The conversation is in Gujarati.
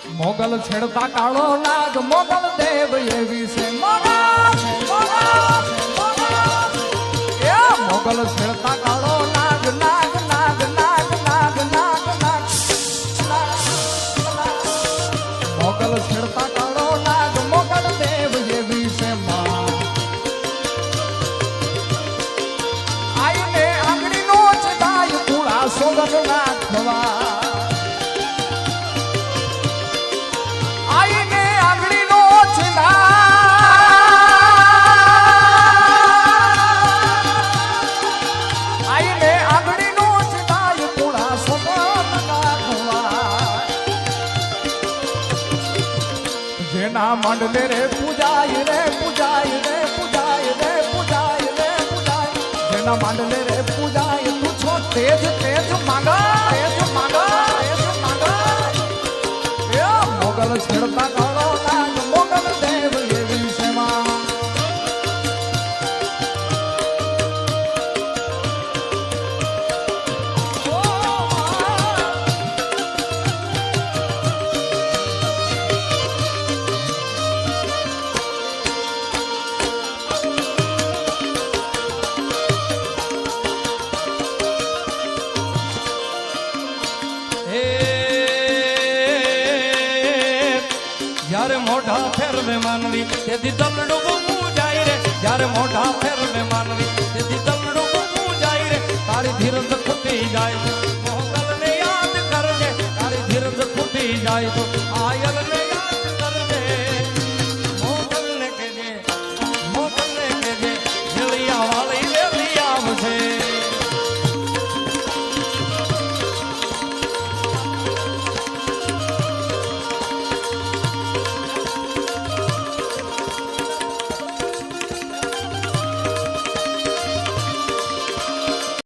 મોગલ છેડતા કાળો નાગ મોગલ દેવ એવી છે મોગલ છેડતા કાળો નાગ નાગ નાગ નાગ નાગ નાગ નાગ મોગલ છેડતા કાળો નાગ મોગલ દેવ એવી છે આઈને આંગળી નો ચડાય કુળા સોગન નાખવા મંડલે રે પૂજાય રે પૂજાય રે પૂજાય રે પૂજાય રે પૂજાય જેના મંડલે રે પૂજાય તું છો તેજ તેજ માંગા તેજ માંગા તેજ માંગા એ મોગલ છેડતા કાળો નાગ મોગલ દેવ એવી સેવા જ્યારે મોઢા ફેરવે માનવી તેથી તલડું બૂમું જાય રે જ્યારે મોઢા ફેરવે માનવી તેથી તલડું બૂમું જાય રે તારી ધીરજ ખૂટી જાય તો મોગલ ને યાદ કરજે તારી ધીરજ ખૂટી જાય તો આયલ ને